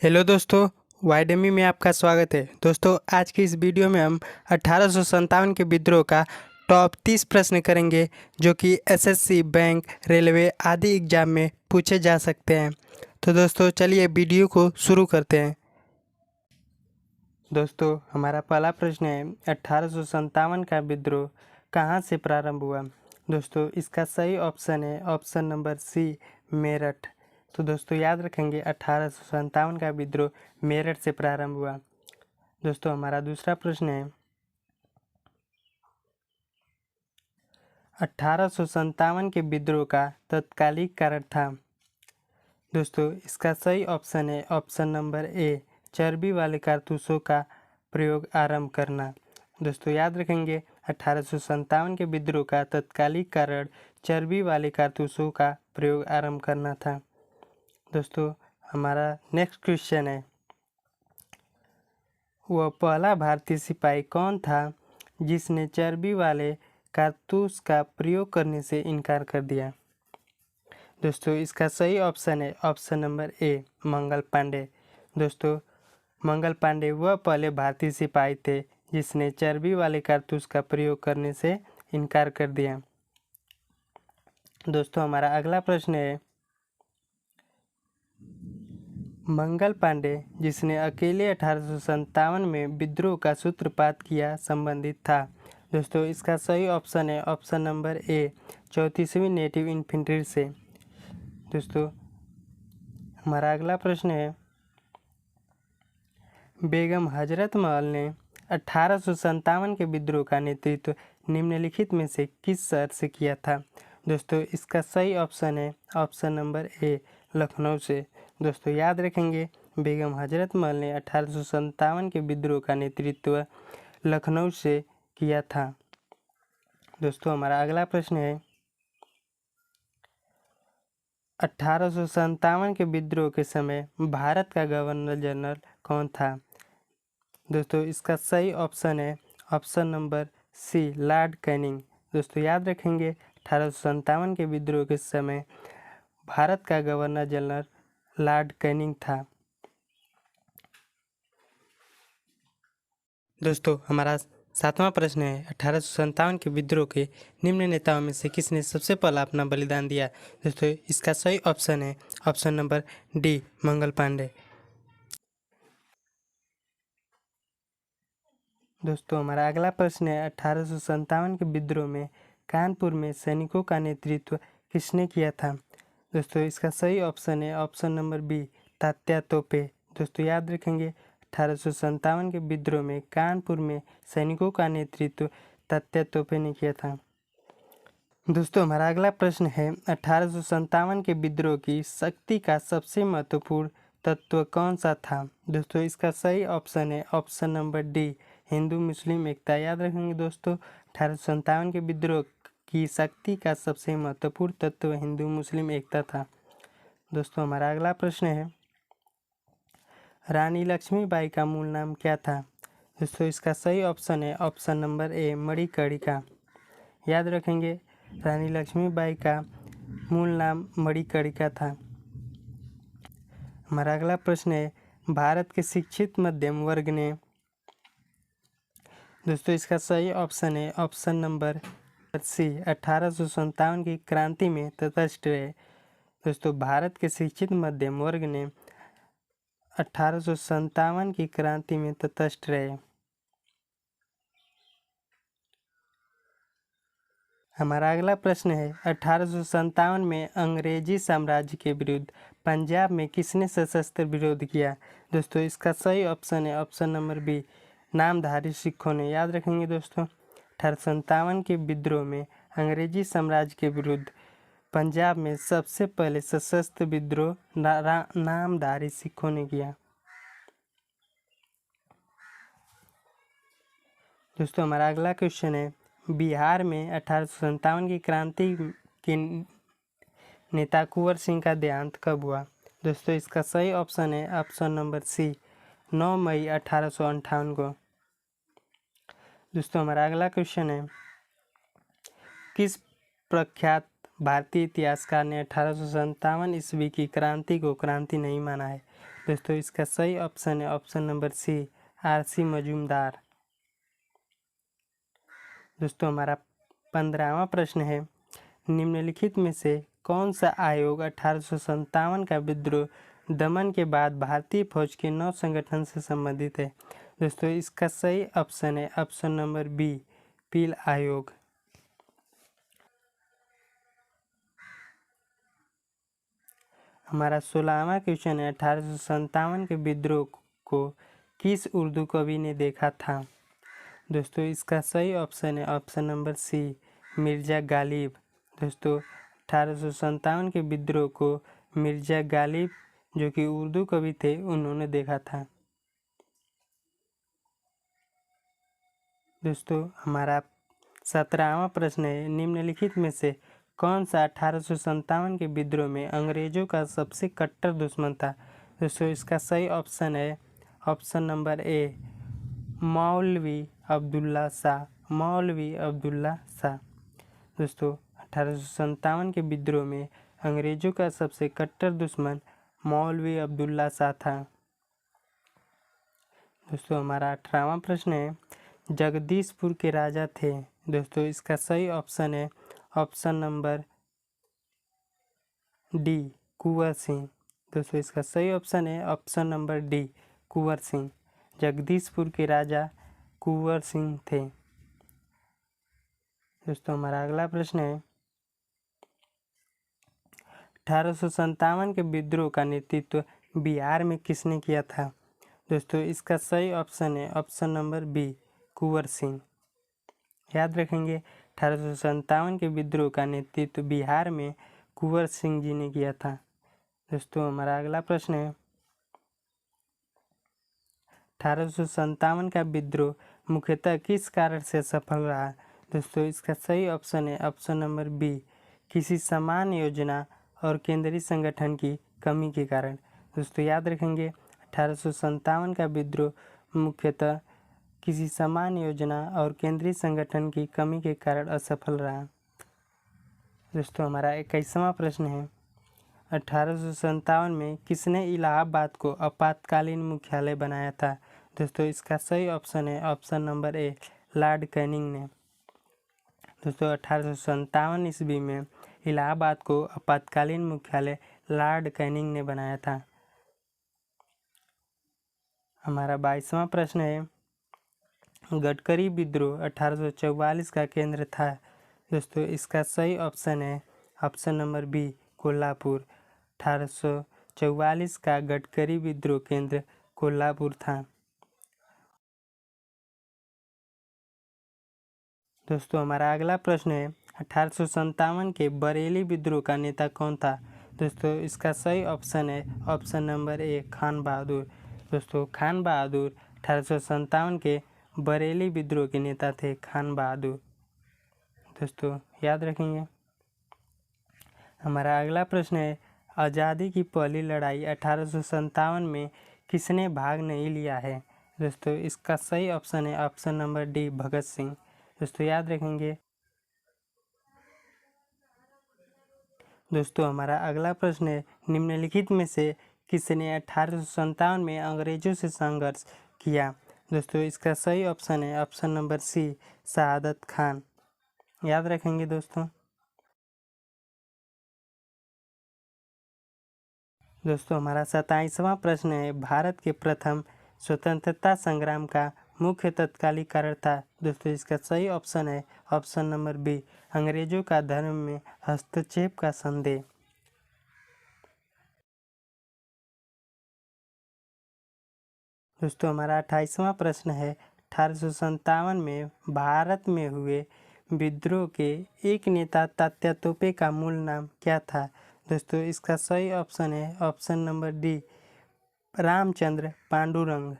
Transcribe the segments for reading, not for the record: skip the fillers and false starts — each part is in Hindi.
हेलो दोस्तों, वाईडेमी में आपका स्वागत है। दोस्तों, आज की इस वीडियो में हम 1857 के विद्रोह का टॉप 30 प्रश्न करेंगे जो कि एसएससी, बैंक, रेलवे आदि एग्जाम में पूछे जा सकते हैं। तो दोस्तों, चलिए वीडियो को शुरू करते हैं। दोस्तों, हमारा पहला प्रश्न है 1857 का विद्रोह कहाँ से प्रारंभ हुआ। दोस्तों, इसका सही ऑप्शन है ऑप्शन नंबर सी, मेरठ। तो दोस्तों, याद रखेंगे 1857 का विद्रोह मेरठ से प्रारंभ हुआ। दोस्तों, हमारा दूसरा प्रश्न है 1857 के विद्रोह का तत्कालिक कारण था। दोस्तों, इसका सही ऑप्शन है ऑप्शन नंबर ए, चर्बी वाले कारतूसों का प्रयोग आरंभ करना। दोस्तों, याद रखेंगे 1857 के विद्रोह का तत्कालिक कारण चर्बी वाले कारतूसों का प्रयोग आरंभ करना था। दोस्तों, हमारा नेक्स्ट क्वेश्चन है वह पहला भारतीय सिपाही कौन था जिसने चर्बी वाले कारतूस का प्रयोग करने से इनकार कर दिया। दोस्तों, इसका सही ऑप्शन है ऑप्शन नंबर ए, मंगल पांडे। दोस्तों, मंगल पांडे वह पहले भारतीय सिपाही थे जिसने चर्बी वाले कारतूस का प्रयोग करने से इनकार कर दिया। दोस्तों, हमारा अगला प्रश्न है मंगल पांडे जिसने अकेले 1857 में विद्रोह का सूत्रपात किया संबंधित था। दोस्तों, इसका सही ऑप्शन है ऑप्शन नंबर ए, 34वीं नेटिव इन्फेंट्री से। दोस्तों, हमारा अगला प्रश्न है बेगम हजरत महल ने 1857 के विद्रोह का नेतृत्व निम्नलिखित में से किस शहर से किया था। दोस्तों, इसका सही ऑप्शन है ऑप्शन नंबर ए, लखनऊ से। दोस्तों, याद रखेंगे बेगम हजरत महल ने 1857 के विद्रोह का नेतृत्व लखनऊ से किया था। दोस्तों, हमारा अगला प्रश्न है 1857 के विद्रोह के समय भारत का गवर्नर जनरल कौन था। दोस्तों, इसका सही ऑप्शन है option number C, Lord Canning. दोस्तों, याद रखेंगे 1857 के विद्रोह के समय भारत का गवर्नर जनरल लॉर्ड कैनिंग था। दोस्तों, हमारा सातवां प्रश्न है 1857 के विद्रोह के निम्न नेताओं में से किसने सबसे पहला अपना बलिदान दिया। दोस्तों, इसका सही ऑप्शन है option number D, Mangal Pandey. दोस्तों, हमारा अगला प्रश्न है 1857 के विद्रोह में कानपुर में सैनिकों का नेतृत्व किसने किया था। दोस्तों, इसका सही ऑप्शन है ऑप्शन नंबर बी, तात्या तोपे। दोस्तों, याद रखेंगे 1857 के विद्रोह में कानपुर में सैनिकों का नेतृत्व तात्या तोपे ने किया था। दोस्तों, हमारा अगला प्रश्न है 1857 के विद्रोह की शक्ति का सबसे महत्वपूर्ण तत्व कौन सा था। दोस्तों, इसका सही ऑप्शन है ऑप्शन नंबर डी, हिंदू मुस्लिम एकता। याद रखेंगे दोस्तों 1857 के विद्रोह की शक्ति का सबसे महत्वपूर्ण तत्व हिंदू मुस्लिम एकता था। दोस्तों, हमारा अगला प्रश्न है रानी लक्ष्मीबाई का मूल नाम क्या था। दोस्तों, इसका सही ऑप्शन है ऑप्शन नंबर ए, मणिकर्णिका। याद रखेंगे रानी लक्ष्मीबाई का मूल नाम मणिकर्णिका था। हमारा अगला प्रश्न है भारत के शिक्षित मध्यम वर्ग ने। दोस्तों, इसका सही ऑप्शन है ऑप्शन नंबर सी, 1857 की क्रांति में तटस्थ रहे। दोस्तों, भारत के शिक्षित मध्यम वर्ग ने 1857 की क्रांति में तटस्थ रहे। हमारा अगला प्रश्न है 1857 में अंग्रेजी साम्राज्य के विरुद्ध पंजाब में किसने सशस्त्र विरोध किया। दोस्तों, इसका सही ऑप्शन है ऑप्शन नंबर बी, नामधारी सिखों ने। याद रखेंगे दोस्तों 1857 के विद्रोह में अंग्रेजी साम्राज्य के विरुद्ध पंजाब में सबसे पहले सशस्त्र विद्रोह नामधारी सिखों ने किया। दोस्तों, हमारा अगला क्वेश्चन है बिहार में 1857 की क्रांति के नेता कुंवर सिंह का देहांत कब हुआ। दोस्तों, इसका सही ऑप्शन है ऑप्शन नंबर सी, 9 मई 1858 को। दोस्तों, हमारा अगला क्वेश्चन है किस प्रख्यात भारतीय इतिहासकार ने 1857 ईस्वी की क्रांति को क्रांति नहीं माना है। दोस्तों इसका सही ऑप्शन है option number C, R C Majumdar. दोस्तों हमारा 15वां प्रश्न है, निम्नलिखित में से कौन सा आयोग 1857 का विद्रोह दमन के बाद भारतीय फौज के नौ संगठन से संबंधित है? दोस्तों इसका सही ऑप्शन है ऑप्शन नंबर बी, पील आयोग। हमारा 16वां क्वेश्चन है, 1857 के विद्रोह को किस उर्दू कवि ने देखा था? दोस्तों इसका सही ऑप्शन है option number C, Mirza Ghalib. दोस्तों 1857 के विद्रोह को मिर्ज़ा गालिब जो कि उर्दू कवि थे उन्होंने देखा था। दोस्तों हमारा 17वां प्रश्न है, निम्नलिखित में से कौन सा 1857 के विद्रोह में अंग्रेजों का सबसे कट्टर दुश्मन था? दोस्तों इसका सही ऑप्शन है ऑप्शन नंबर ए, मौलवी अब्दुल्ला शाह, मौलवी अब्दुल्ला शाह। दोस्तों 1857 के विद्रोह में अंग्रेजों का सबसे कट्टर दुश्मन मौलवी अब्दुल्ला शाह था। दोस्तों हमारा 18वां प्रश्न है, जगदीशपुर के राजा थे। दोस्तों इसका सही ऑप्शन है option number D, Kunwar Singh. दोस्तों इसका सही ऑप्शन है option number D, Kunwar Singh. Jagdishpur के राजा कुंवर सिंह थे। दोस्तों हमारा अगला प्रश्न है, 1857 के विद्रोह का नेतृत्व बिहार में किसने किया था? दोस्तों इसका सही ऑप्शन है option number B, Kunwar Singh. याद रखेंगे 1857 के विद्रोह का नेतृत्व बिहार में कुंवर सिंह जी ने किया था। दोस्तों हमारा अगला प्रश्न है, 1857 का विद्रोह मुख्यतः किस कारण से सफल रहा? दोस्तों इसका सही ऑप्शन है ऑप्शन नंबर बी, किसी समान योजना और केंद्रीय संगठन की कमी के कारण। दोस्तों याद रखेंगे 1857 का विद्रोह मुख्यतः किसी समान योजना और केंद्रीय संगठन की कमी के कारण असफल रहा। दोस्तों हमारा 21वां प्रश्न है, 1857 में किसने इलाहाबाद को आपातकालीन मुख्यालय बनाया था? दोस्तों इसका सही ऑप्शन है ऑप्शन नंबर ए, लॉर्ड कैनिंग ने। दोस्तों 1857 ईस्वी में इलाहाबाद को आपातकालीन मुख्यालय लॉर्ड कैनिंग ने बनाया था। हमारा 22वां प्रश्न है, गडकरी विद्रोह 1844 का केंद्र था। दोस्तों इसका सही ऑप्शन है ऑप्शन नंबर बी, कोल्हापुर। 1844 का गडकरी विद्रोह केंद्र कोल्हापुर था। दोस्तों हमारा अगला प्रश्न है, 1857 के बरेली विद्रोह का नेता कौन था? दोस्तों इसका सही ऑप्शन है ऑप्शन नंबर ए, खान बहादुर। दोस्तों खान बहादुर 1857 के बरेली विद्रोह के नेता थे, खान बहादुर। दोस्तों याद रखेंगे। हमारा अगला प्रश्न है, आज़ादी की पहली लड़ाई 1857 में किसने भाग नहीं लिया है? दोस्तों इसका सही ऑप्शन है option number D, Bhagat Singh. दोस्तों याद रखेंगे। दोस्तों हमारा अगला प्रश्न है, निम्नलिखित में से किसने 1857 में अंग्रेजों से संघर्ष किया? दोस्तों इसका सही ऑप्शन है ऑप्शन नंबर सी, शहादत खान। याद रखेंगे दोस्तों। दोस्तों हमारा 27वां प्रश्न है, भारत के प्रथम स्वतंत्रता संग्राम का मुख्य तत्कालीन कारण था। दोस्तों इसका सही ऑप्शन है ऑप्शन नंबर बी, अंग्रेजों का धर्म में हस्तक्षेप का संदेह। दोस्तों हमारा 28वां प्रश्न है, 1857 में भारत में हुए विद्रोह के एक नेता तात्या तोपे का मूल नाम क्या था? दोस्तों इसका सही ऑप्शन है option number D, Ramchandra Pandurang.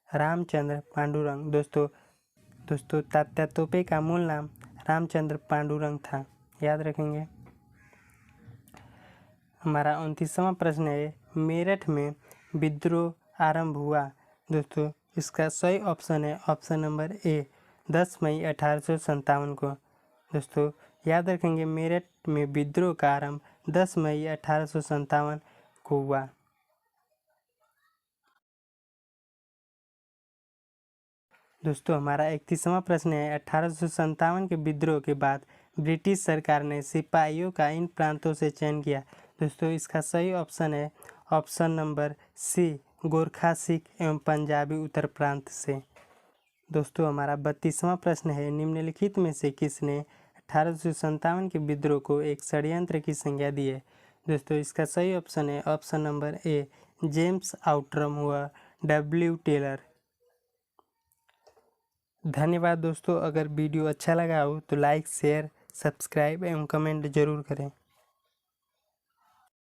Ramchandra Pandurang. दोस्तों तात्या तोपे का मूल नाम रामचंद्र पांडुरंग था। याद रखेंगे। हमारा 29वां प्रश्न है, मेरठ में विद्रोह आरंभ हुआ। दोस्तों इसका सही ऑप्शन है ऑप्शन नंबर ए, 10 मई 1857 को। दोस्तों याद रखेंगे, मेरठ में विद्रोह का आरंभ 10 मई 1857 को हुआ। दोस्तों हमारा 31वां प्रश्न है 1857 के विद्रोह के बाद ब्रिटिश सरकार ने सिपाहियों का इन प्रांतों से चयन किया। दोस्तों इसका सही ऑप्शन है option number C, Gorkha, Sikh एवं पंजाबी उत्तर प्रांत से। दोस्तों हमारा 32वां प्रश्न है निम्नलिखित में से किसने 1857 के विद्रोह को एक षड्यंत्र की संज्ञा दी है। दोस्तों इसका सही ऑप्शन है ऑप्शन नंबर ए, जेम्स आउटरम व डब्ल्यू टेलर। धन्यवाद दोस्तों। अगर वीडियो अच्छा लगा हो तो लाइक, शेयर, सब्सक्राइब एवं कमेंट जरूर करें।